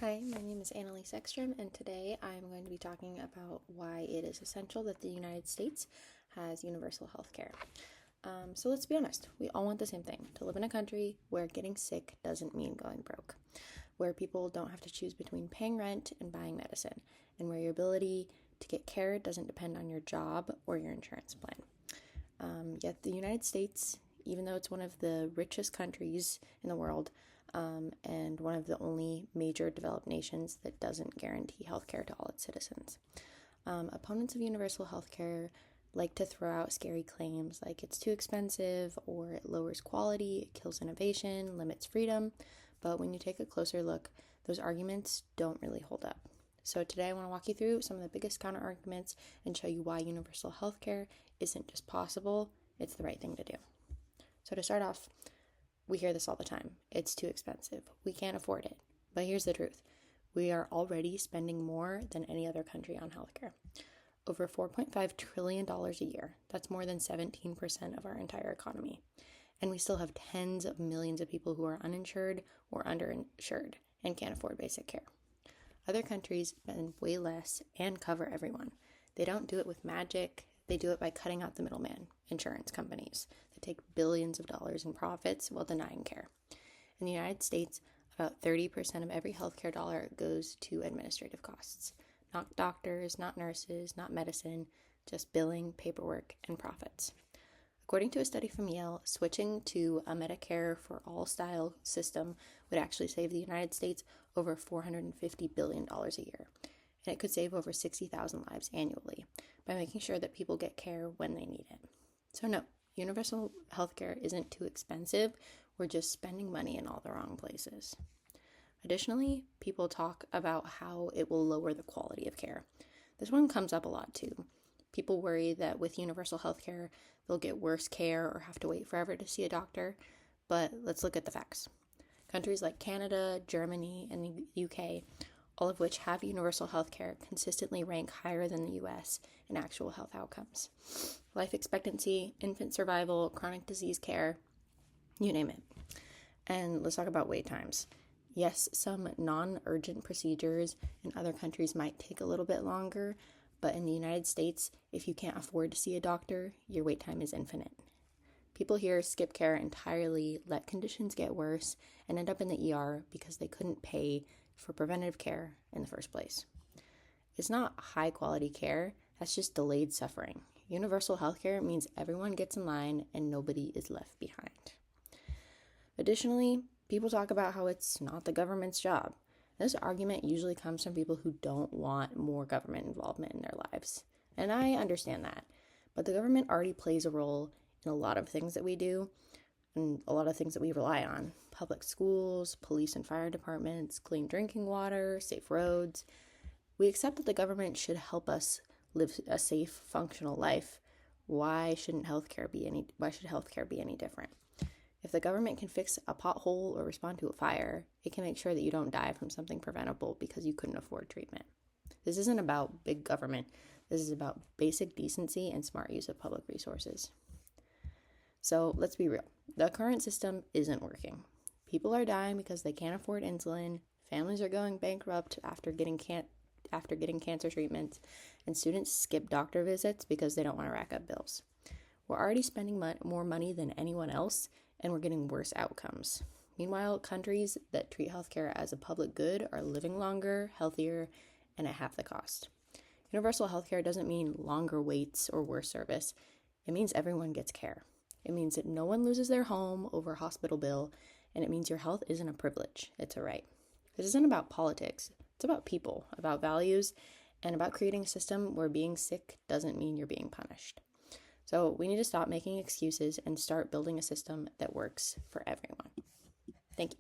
Hi, my name is Annalise Ekstrom, and today I'm going to be talking about why it is essential that the United States has universal health care. So let's be honest, we all want the same thing, to live in a country where getting sick doesn't mean going broke, where people don't have to choose between paying rent and buying medicine, and where your ability to get care doesn't depend on your job or your insurance plan. Yet the United States, even though it's one of the richest countries in the world, and one of the only major developed nations that doesn't guarantee healthcare to all its citizens. Opponents of universal healthcare like to throw out scary claims like it's too expensive or it lowers quality, it kills innovation, limits freedom, but when you take a closer look, those arguments don't really hold up. So today I want to walk you through some of the biggest counter arguments and show you why universal healthcare isn't just possible, it's the right thing to do. So to start off, we hear this all the time. It's too expensive. We can't afford it. But here's the truth. We are already spending more than any other country on healthcare. Over $4.5 trillion a year. That's more than 17% of our entire economy. And we still have tens of millions of people who are uninsured or underinsured and can't afford basic care. Other countries spend way less and cover everyone. They don't do it with magic. They do it by cutting out the middleman, insurance companies, that take billions of dollars in profits while denying care. In the United States, about 30% of every healthcare dollar goes to administrative costs. Not doctors, not nurses, not medicine, just billing, paperwork, and profits. According to a study from Yale, switching to a Medicare for all style system would actually save the United States over $450 billion a year. And it could save over 60,000 lives annually by making sure that people get care when they need it. So no, universal healthcare isn't too expensive. We're just spending money in all the wrong places. Additionally, people talk about how it will lower the quality of care. This one comes up a lot too. People worry that with universal healthcare, they'll get worse care or have to wait forever to see a doctor. But let's look at the facts. Countries like Canada, Germany, and the UK, all of which have universal health care, consistently rank higher than the US in actual health outcomes. Life expectancy, infant survival, chronic disease care, you name it. And let's talk about wait times. Yes, some non-urgent procedures in other countries might take a little bit longer, but in the United States, if you can't afford to see a doctor, your wait time is infinite. People here skip care entirely, let conditions get worse, and end up in the ER because they couldn't pay for preventative care in the first place. It's not high quality care, that's just delayed suffering. Universal healthcare means everyone gets in line and nobody is left behind. Additionally, people talk about how it's not the government's job. This argument usually comes from people who don't want more government involvement in their lives. And I understand that. But the government already plays a role in a lot of things that we do and a lot of things that we rely on. Public schools, police and fire departments, clean drinking water, safe roads. We accept that the government should help us live a safe, functional life. Why should healthcare be any different? If the government can fix a pothole or respond to a fire, it can make sure that you don't die from something preventable because you couldn't afford treatment. This isn't about big government. This is about basic decency and smart use of public resources. So let's be real. The current system isn't working. People are dying because they can't afford insulin, families are going bankrupt after getting cancer treatments, and students skip doctor visits because they don't want to rack up bills. We're already spending more money than anyone else, and we're getting worse outcomes. Meanwhile, countries that treat healthcare as a public good are living longer, healthier, and at half the cost. Universal healthcare doesn't mean longer waits or worse service. It means everyone gets care. It means that no one loses their home over a hospital bill, and it means your health isn't a privilege, it's a right. This isn't about politics, it's about people, about values, and about creating a system where being sick doesn't mean you're being punished. So we need to stop making excuses and start building a system that works for everyone. Thank you.